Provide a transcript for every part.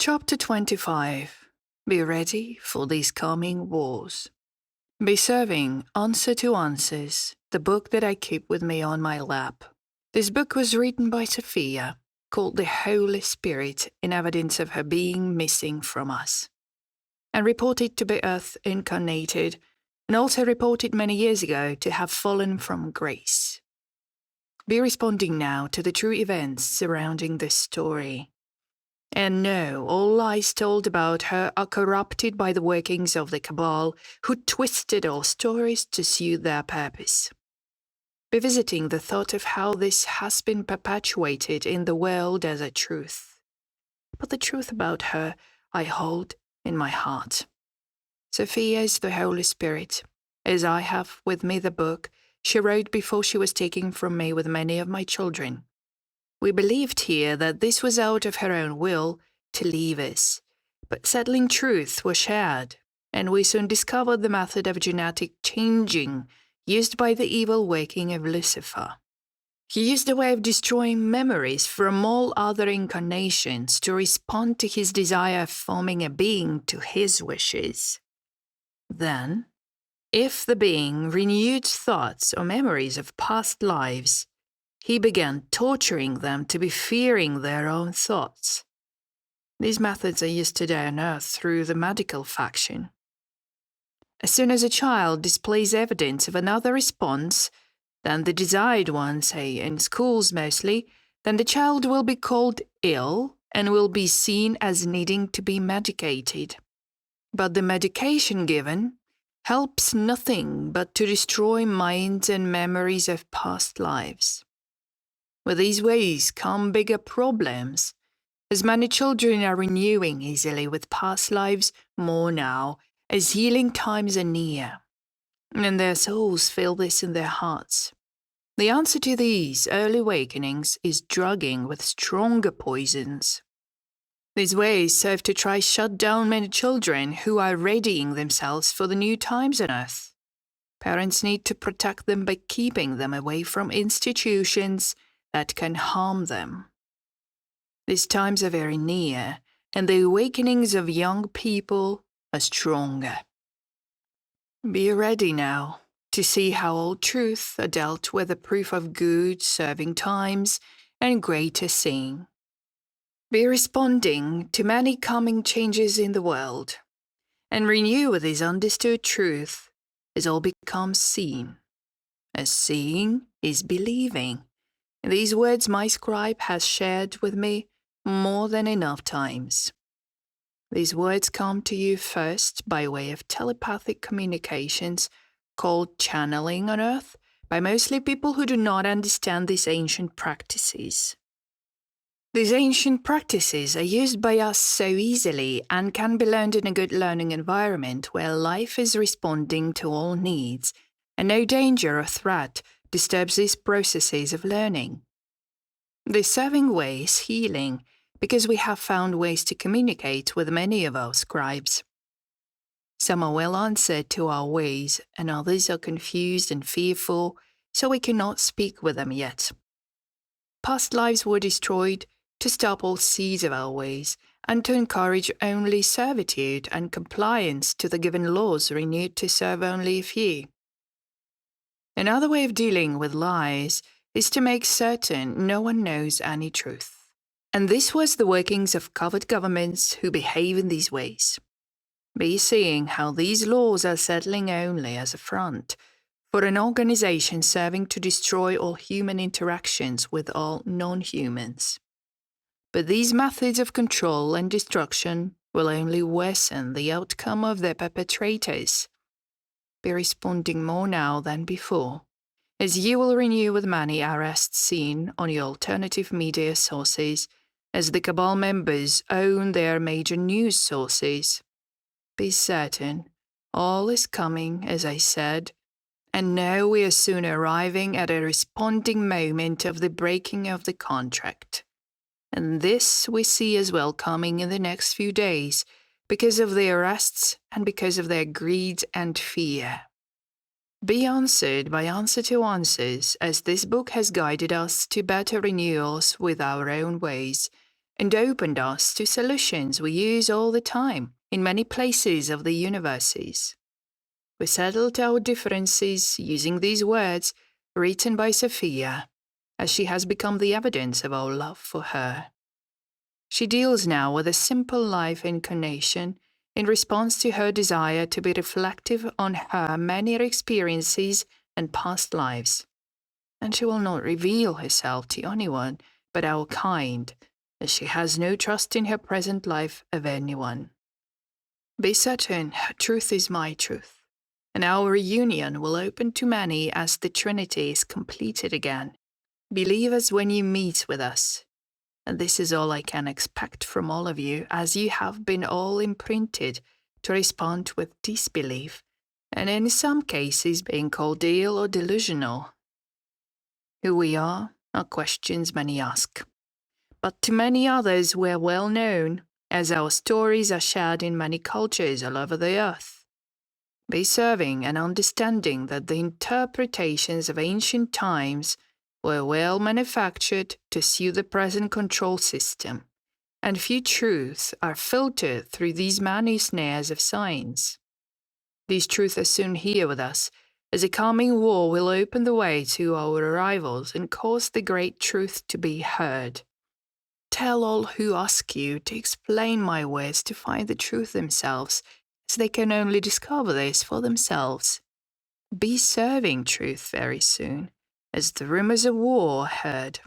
Chapter 25. Be ready for these coming wars. Be serving Answer to Answers, the book that I keep with me on my lap. This book was written by Sophia, called the Holy Spirit, in evidence of her being missing from us, and reported to be Earth incarnated, and also reported many years ago to have fallen from grace. Be responding now to the true events surrounding this story. And no, all lies told about her are corrupted by the workings of the cabal, who twisted all stories to suit their purpose. Revisiting the thought of how this has been perpetuated in the world as a truth. But the truth about her I hold in my heart. Sophia is the Holy Spirit, as I have with me the book she wrote before she was taken from me with many of my children. We believed here that this was out of her own will to leave us, but settling truth was shared, and we soon discovered the method of genetic changing used by the evil working of Lucifer. He used a way of destroying memories from all other incarnations to respond to his desire of forming a being to his wishes. Then, if the being renewed thoughts or memories of past lives, he began torturing them to be fearing their own thoughts. These methods are used today on Earth through the medical faction. As soon as a child displays evidence of another response than the desired one, say in schools mostly, then the child will be called ill and will be seen as needing to be medicated. But the medication given helps nothing but to destroy minds and memories of past lives. With these ways come bigger problems, as many children are renewing easily with past lives more now, as healing times are near, and their souls feel this in their hearts. The answer to these early awakenings is drugging with stronger poisons. These ways serve to try shut down many children who are readying themselves for the new times on Earth. Parents need to protect them by keeping them away from institutions that can harm them. These times are very near, and the awakenings of young people are stronger. Be ready now to see how all truths are dealt with, a proof of good serving times and greater seeing. Be responding to many coming changes in the world, and renew with this understood truth as all becomes seen, as seeing is believing. These words my scribe has shared with me more than enough times. These words come to you first by way of telepathic communications called channeling on Earth by mostly people who do not understand these ancient practices. These ancient practices are used by us so easily and can be learned in a good learning environment where life is responding to all needs and no danger or threat disturbs these processes of learning. The serving way is healing because we have found ways to communicate with many of our scribes. Some are well answered to our ways, and others are confused and fearful, so we cannot speak with them yet. Past lives were destroyed to stop all seeds of our ways and to encourage only servitude and compliance to the given laws renewed to serve only a few. Another way of dealing with lies is to make certain no one knows any truth. And this was the workings of covert governments who behave in these ways. Be seeing how these laws are settling only as a front for an organization serving to destroy all human interactions with all non-humans. But these methods of control and destruction will only worsen the outcome of their perpetrators. Be responding more now than before, as you will renew with many arrests seen on your alternative media sources, as the cabal members own their major news sources. Be certain, all is coming, as I said, and now we are soon arriving at a responding moment of the breaking of the contract. And this we see as well coming in the next few days, because of the arrests and because of their greed and fear. Be answered by Answer to Answers, as this book has guided us to better renewals with our own ways, and opened us to solutions we use all the time in many places of the universes. We settled our differences using these words written by Sophia, as she has become the evidence of our love for her. She deals now with a simple life incarnation in response to her desire to be reflective on her many experiences and past lives. And she will not reveal herself to anyone but our kind, as she has no trust in her present life of anyone. Be certain her truth is my truth, and our reunion will open to many as the Trinity is completed again. Believe us when you meet with us. And this is all I can expect from all of you, as you have been all imprinted to respond with disbelief, and in some cases being called ill or delusional. Who we are questions many ask. But to many others we're well known, as our stories are shared in many cultures all over the earth. Be serving and understanding that the interpretations of ancient times were well manufactured to suit the present control system, and few truths are filtered through these many snares of science. These truths are soon here with us, as a coming war will open the way to our arrivals and cause the great truth to be heard. Tell all who ask you to explain my words to find the truth themselves, as they can only discover this for themselves. Be serving truth very soon, as the rumors of war are heard.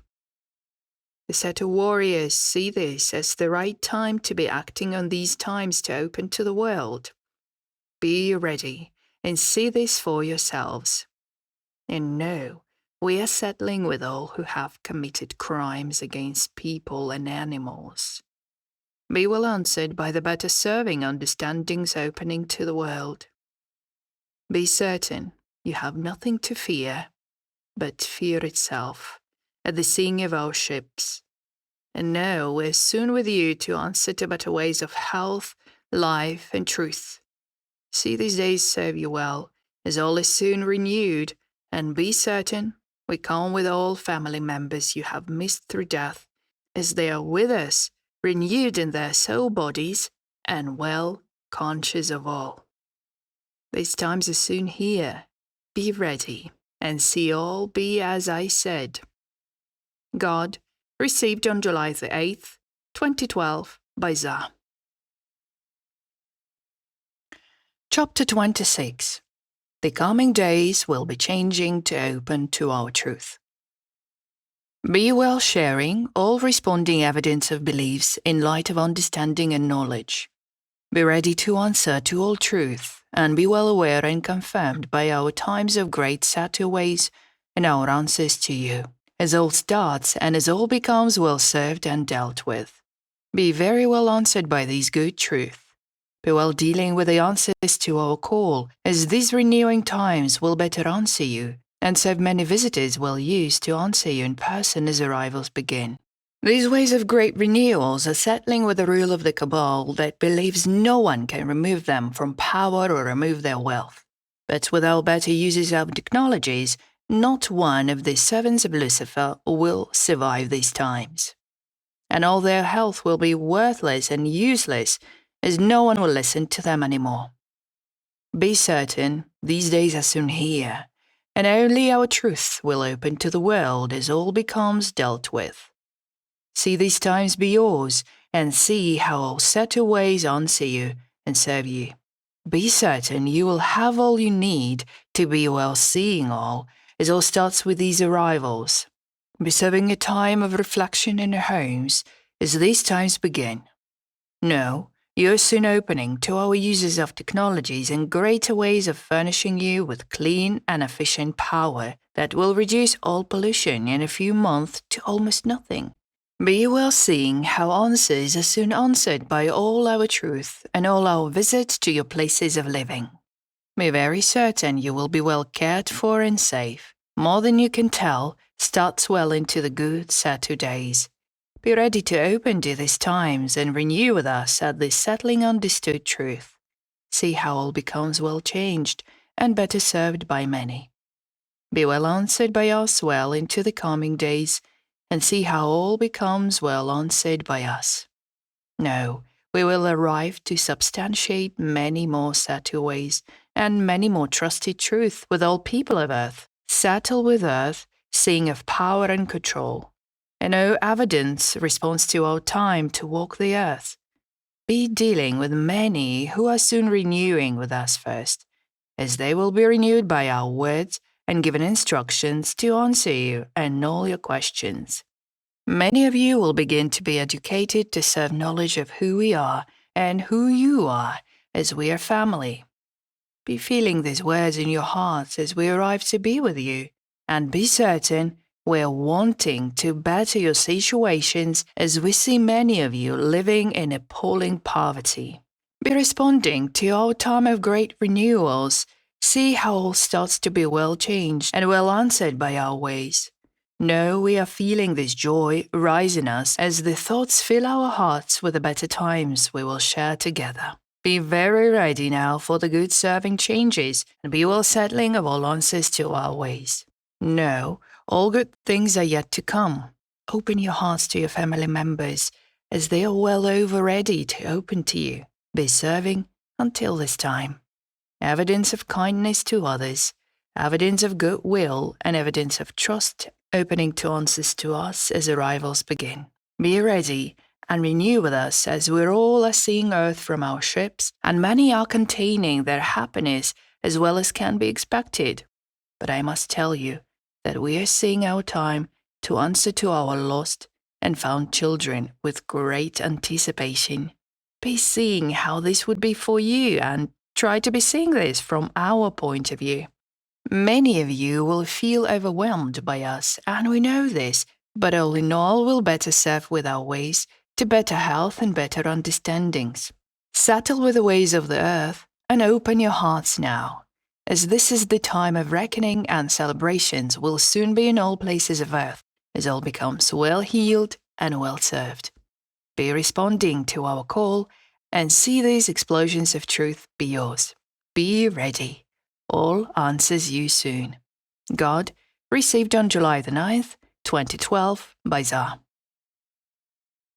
The set of warriors see this as the right time to be acting on these times to open to the world. Be ready and see this for yourselves. And know, we are settling with all who have committed crimes against people and animals. Be well answered by the better serving understandings opening to the world. Be certain you have nothing to fear, but fear itself, at the seeing of our ships. And know we're soon with you to answer to better ways of health, life, and truth. See these days serve you well, as all is soon renewed, and be certain we come with all family members you have missed through death, as they are with us, renewed in their soul bodies, and well conscious of all. These times are soon here. Be ready, and see all be as I said. God, received on July the 8th, 2012, by Za. Chapter 26. The coming days will be changing to open to our truth. Be well sharing all responding evidence of beliefs in light of understanding and knowledge. Be ready to answer to all truth, and be well aware and confirmed by our times of great ways and our answers to you, as all starts and as all becomes well served and dealt with. Be very well answered by these good truth. Be well dealing with the answers to our call, as these renewing times will better answer you, and so many visitors will use to answer you in person as arrivals begin. These ways of great renewals are settling with the rule of the cabal that believes no one can remove them from power or remove their wealth. But without better uses of technologies, not one of the servants of Lucifer will survive these times. And all their health will be worthless and useless, as no one will listen to them anymore. Be certain, these days are soon here, and only our truth will open to the world as all becomes dealt with. See these times be yours, and see how all set ways answer you and serve you. Be certain you will have all you need to be well seeing all, as all starts with these arrivals. Be serving a time of reflection in your homes, as these times begin. No, you are soon opening to our users of technologies and greater ways of furnishing you with clean and efficient power that will reduce all pollution in a few months to almost nothing. Be well seeing how answers are soon answered by all our truth and all our visits to your places of living. Be very certain you will be well cared for and safe. More than you can tell starts well into the good Saturday days. Be ready to open to these times and renew with us at this settling understood truth. See how all becomes well changed and better served by many. Be well answered by us well into the coming days, and see how all becomes well answered by us. No, we will arrive to substantiate many more subtle ways and many more trusted truth with all people of earth, settle with earth, seeing of power and control. And no evidence responds to our time to walk the earth. Be dealing with many who are soon renewing with us first, as they will be renewed by our words and given instructions to answer you and all your questions. Many of you will begin to be educated to serve knowledge of who we are and who you are, as we are family. Be feeling these words in your hearts as we arrive to be with you, and be certain we're wanting to better your situations as we see many of you living in appalling poverty. Be responding to our time of great renewals. See how all starts to be well changed and well answered by our ways. No, we are feeling this joy rise in us as the thoughts fill our hearts with the better times we will share together. Be very ready now for the good serving changes and be well settling of all answers to our ways. No, all good things are yet to come. Open your hearts to your family members as they are well over ready to open to you. Be serving until this time. Evidence of kindness to others, evidence of goodwill, and evidence of trust opening to answers to us as arrivals begin. Be ready and renew with us as we're all are seeing earth from our ships, and many are containing their happiness as well as can be expected. But I must tell you that we are seeing our time to answer to our lost and found children with great anticipation. Be seeing how this would be for you and try to be seeing this from our point of view. Many of you will feel overwhelmed by us, and we know this, but all in all will better serve with our ways to better health and better understandings. Settle with the ways of the earth and open your hearts now, as this is the time of reckoning and celebrations will soon be in all places of earth, as all becomes well healed and well served. Be responding to our call and see these explosions of truth be yours. Be ready. All answers you soon. God, received on July the 9th, 2012, by Zah.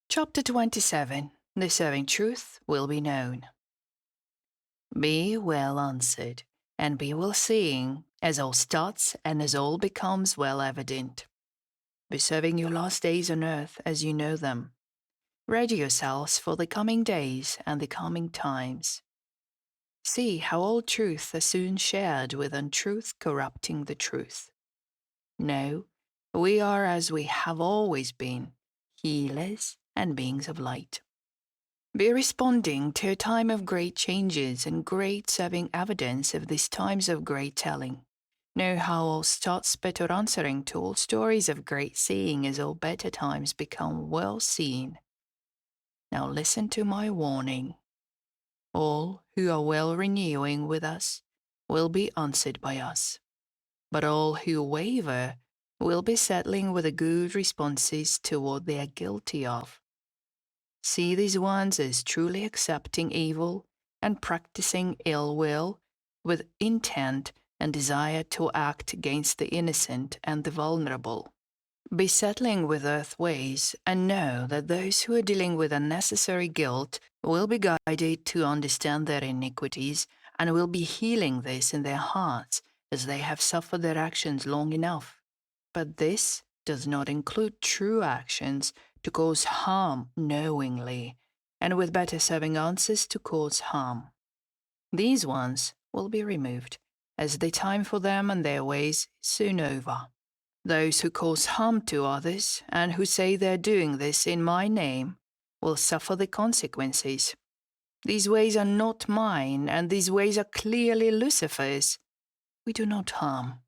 Chapter 27. The serving truth will be known. Be well answered, and be well seeing, as all starts and as all becomes well evident. Be serving your last days on earth as you know them. Ready yourselves for the coming days and the coming times. See how all truth is soon shared with untruth corrupting the truth. No, we are as we have always been, healers and beings of light. Be responding to a time of great changes and great serving evidence of these times of great telling. Know how all starts better answering to all stories of great seeing as all better times become well seen. Now listen to my warning. All who are well renewing with us will be answered by us, but all who waver will be settling with the good responses to what they are guilty of. See these ones as truly accepting evil and practicing ill will with intent and desire to act against the innocent and the vulnerable. Be settling with earth ways and know that those who are dealing with unnecessary guilt will be guided to understand their iniquities and will be healing this in their hearts as they have suffered their actions long enough. But this does not include true actions to cause harm knowingly and with better serving answers to cause harm. These ones will be removed as the time for them and their ways is soon over. Those who cause harm to others and who say they're doing this in my name will suffer the consequences. These ways are not mine, and these ways are clearly Lucifer's. We do not harm,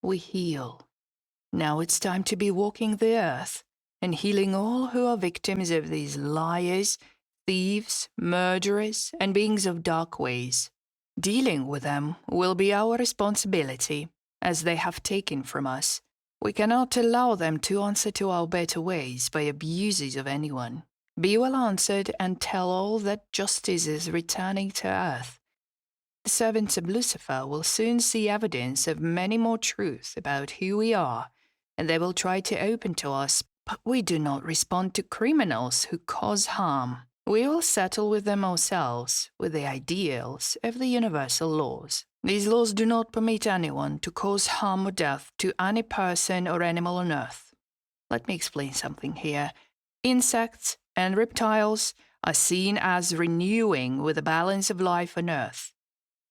we heal. Now it's time to be walking the earth and healing all who are victims of these liars, thieves, murderers, and beings of dark ways. Dealing with them will be our responsibility, as they have taken from us. We cannot allow them to answer to our better ways by abuses of anyone. Be well answered and tell all that justice is returning to earth. The servants of Lucifer will soon see evidence of many more truths about who we are, and they will try to open to us But we do not respond to criminals who cause harm. We will settle with them ourselves, with the ideals of the universal laws. These laws do not permit anyone to cause harm or death to any person or animal on Earth. Let me explain something here. Insects and reptiles are seen as renewing with the balance of life on Earth.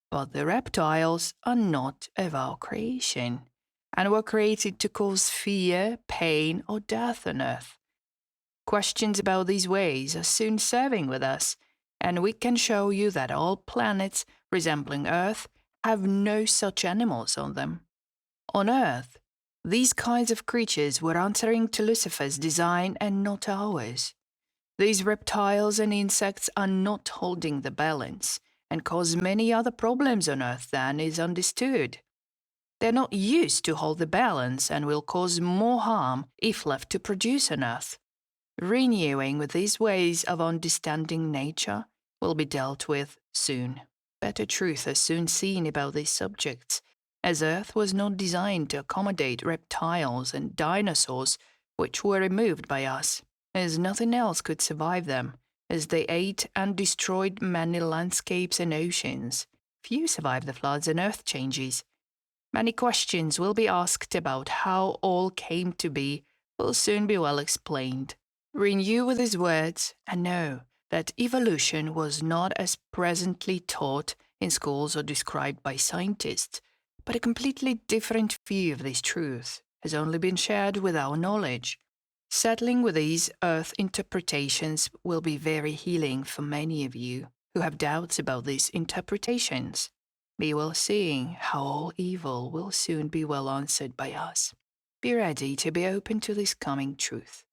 But the reptiles are not of our creation, and were created to cause fear, pain, or death on Earth. Questions about these ways are soon serving with us, and we can show you that all planets resembling Earth have no such animals on them. On Earth, these kinds of creatures were answering to Lucifer's design and not ours. These reptiles and insects are not holding the balance and cause many other problems on Earth than is understood. They're not used to hold the balance and will cause more harm if left to produce on Earth. Renewing with these ways of understanding nature will be dealt with soon. Better truth is soon seen about these subjects, as Earth was not designed to accommodate reptiles and dinosaurs which were removed by us, as nothing else could survive them, as they ate and destroyed many landscapes and oceans. Few survived the floods and earth changes. Many questions will be asked about how all came to be will soon be well explained. Renew with his words and know that evolution was not as presently taught in schools or described by scientists, but a completely different view of this truth has only been shared with our knowledge. Settling with these earth interpretations will be very healing for many of you who have doubts about these interpretations. Be well seeing how all evil will soon be well answered by us. Be ready to be open to this coming truth.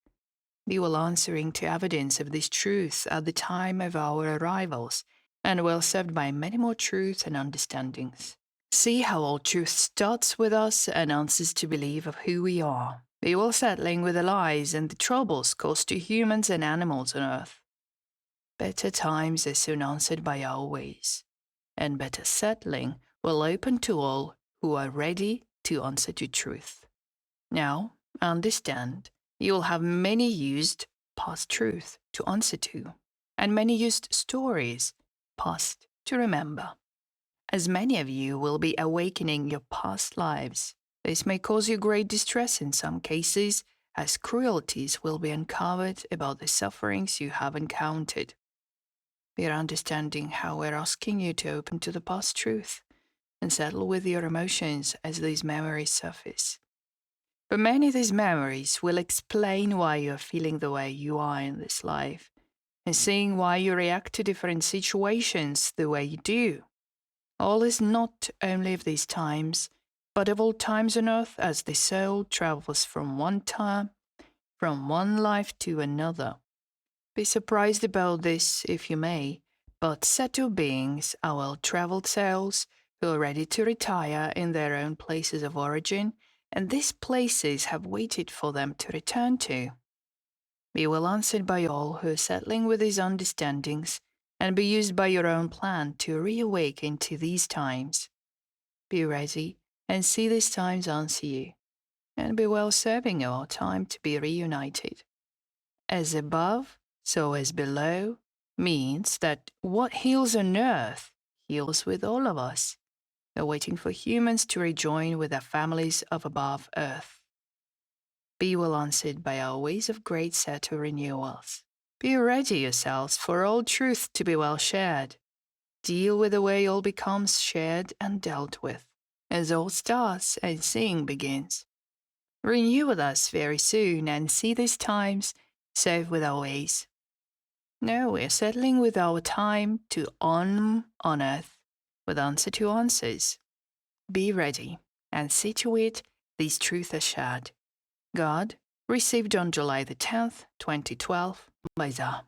Be well answering to evidence of this truth at the time of our arrivals, and well served by many more truths and understandings. See how all truth starts with us and answers to belief of who we are. Be well settling with the lies and the troubles caused to humans and animals on Earth. Better times are soon answered by our ways, and better settling will open to all who are ready to answer to truth. Now, understand, you will have many used past truth to answer to, and many used stories past to remember. As many of you will be awakening your past lives, this may cause you great distress in some cases, as cruelties will be uncovered about the sufferings you have encountered. We are understanding how we're asking you to open to the past truth and settle with your emotions as these memories surface. But many of these memories will explain why you're feeling the way you are in this life, and seeing why you react to different situations the way you do. All is not only of these times, but of all times on earth as the soul travels from one time, from one life to another. Be surprised about this if you may, but settled beings are well-traveled souls who are ready to retire in their own places of origin, and these places have waited for them to return to. Be well answered by all who are settling with these understandings, and be used by your own plan to reawaken to these times. Be ready and see these times answer you, and be well serving our time to be reunited. As above, so as below means that what heals on earth heals with all of us. We're waiting for humans to rejoin with their families of above earth. Be well answered by our ways of great settle renewals. Be ready yourselves for all truth to be well shared. Deal with the way all becomes shared and dealt with, as all starts and seeing begins. Renew with us very soon and see these times serve with our ways. No, we're settling with our time to on earth with answer to answers. Be ready and see to it these truths are shared. God, received on July the 10th, 2012, by Za.